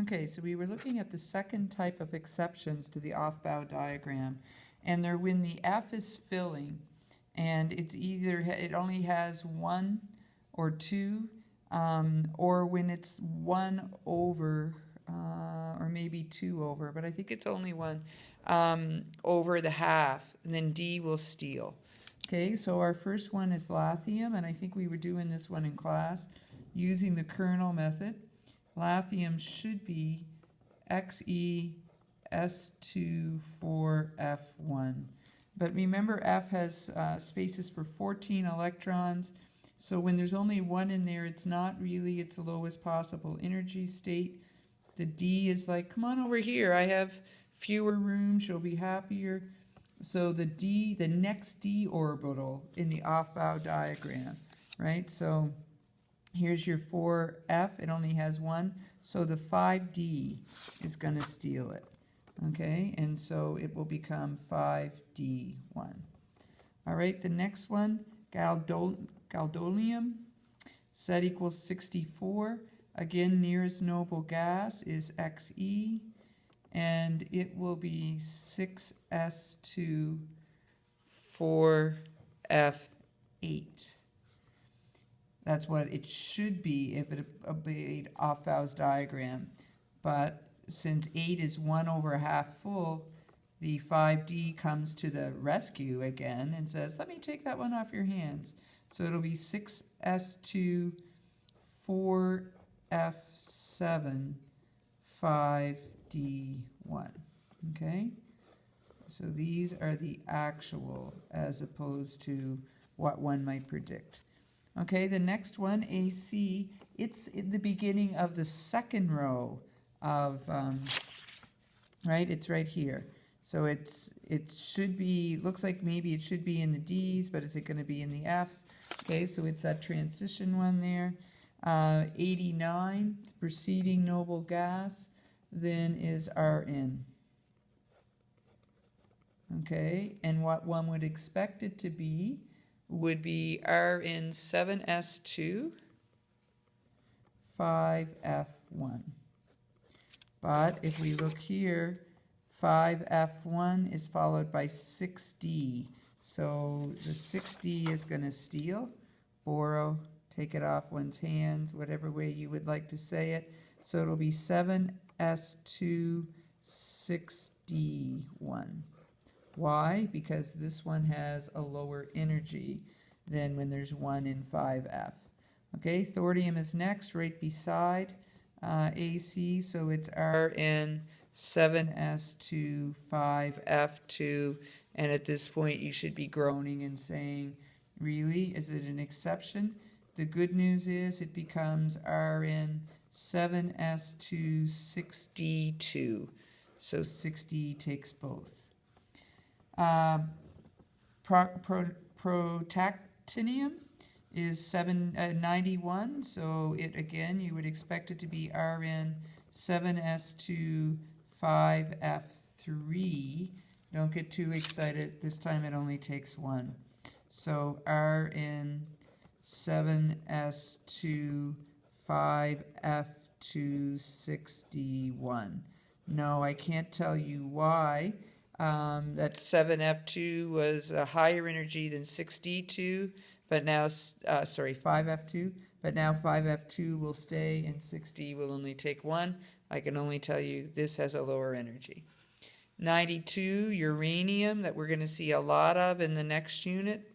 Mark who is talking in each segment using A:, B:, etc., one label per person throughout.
A: Okay, so we were looking at the second type of exceptions to the off-bow diagram, and they're when the F is filling, and it's either, it only has one or two, or when it's one over, or maybe two over, but I think it's only one, over the half, and then D will steal. Okay, so our first one is lithium, and I think we were doing this one in class using the kernel method. Lithium should be XeS2,4F1. But remember, F has spaces for 14 electrons. So when there's only one in there, it's not really its lowest possible energy state. The D is like, come on over here, I have fewer rooms, you'll be happier. So the D, the next D orbital in the off-bow diagram, right? So here's your 4F, it only has one, so the 5D is going to steal it, okay? And so it will become 5D1. All right, the next one, gadolinium, Z equals 64. Again, nearest noble gas is Xe, and it will be 6s2 4f8. That's what it should be if it obeyed off-bow's diagram. But since 8 is 1 over half full, the 5D comes to the rescue again and says, let me take that one off your hands. So it'll be 6s2 4f7 5d1. Okay? So these are the actual as opposed to what one might predict. Okay, the next one, AC, it's in the beginning of the second row of, right, it's right here. So it should be, looks like maybe it should be in the D's, but is it going to be in the F's? Okay, so it's that transition one there. 89, preceding noble gas, then is Rn. Okay, and what one would expect it to be would be Rn 7s2 5f1. But if we look here, 5f1 is followed by 6d. So the 6d is going to steal, borrow, take it off one's hands, whatever way you would like to say it. So it'll be 7s2 6d1. Why? Because this one has a lower energy than when there's 1 in 5F. Okay, thorium is next, right beside AC, so it's Rn 7s2 5f2, and at this point you should be groaning and saying, really, is it an exception? The good news is it becomes Rn 7s2 6d2, so 6d takes both. Protactinium is 91, so it again you would expect it to be Rn 7s2 5f3. Don't get too excited, this time it only takes one. So Rn 7s2 5f2 6d1. No, I can't tell you why. That 7f2 was a higher energy than 6d2, but now, 5f2, but now 5f2 will stay and 6d will only take one. I can only tell you this has a lower energy. 92, uranium, that we're going to see a lot of in the next unit.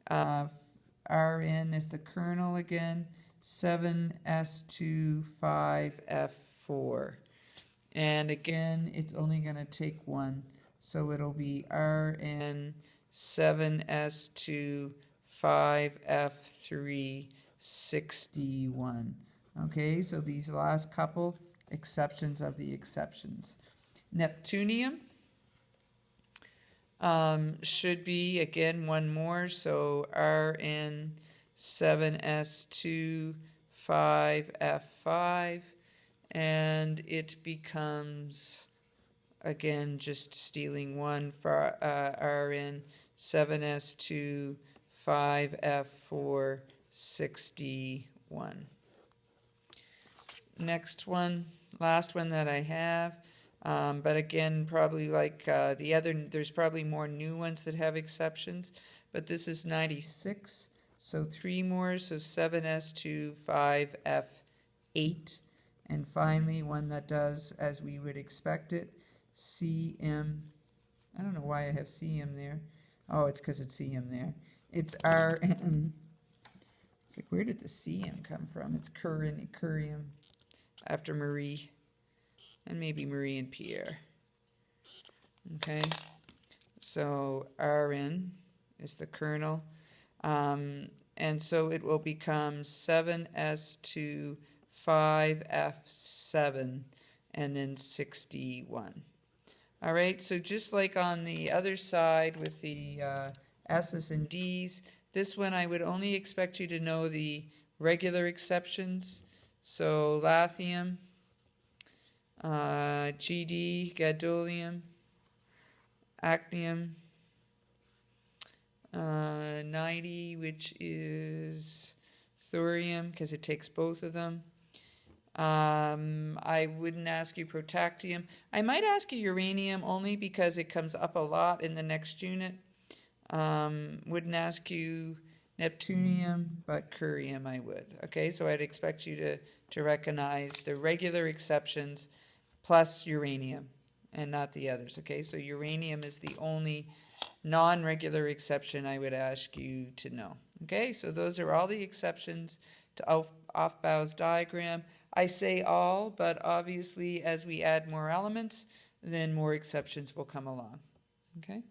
A: Rn is the kernel again, 7s2 5f4. And again, it's only going to take one. So it'll be Rn 7s2 5f3 6d1. Okay, so these last couple exceptions of the exceptions. Neptunium should be, again, one more. So Rn 7s2 5f5, and it becomes, again, just stealing one for Rn 7s2 5f4 6d1. Next one, last one that I have. But again, probably like the other, there's probably more new ones that have exceptions. But this is 96, so 3 more, so 7s2, 5f8. And finally, one that does as we would expect it, cm. I don't know why I have cm there. Oh, it's because it's cm there. It's rn. It's like, where did the cm come from? It's curium, after Marie, and maybe Marie and Pierre. Okay, so Rn is the kernel, and so it will become 7s2, 5f7, and then 61. All right, so just like on the other side with the S's and D's, this one I would only expect you to know the regular exceptions. So lithium, GD, gadolinium, actinium, 90, which is thorium, because it takes both of them. I wouldn't ask you protactium. I might ask you uranium only because it comes up a lot in the next unit. Wouldn't ask you neptunium, but curium I would. Okay, so I'd expect you to recognize the regular exceptions plus uranium and not the others. Okay, so uranium is the only non-regular exception I would ask you to know. Okay, so those are all the exceptions to Aufbau's diagram. I say all, but obviously as we add more elements, then more exceptions will come along. Okay.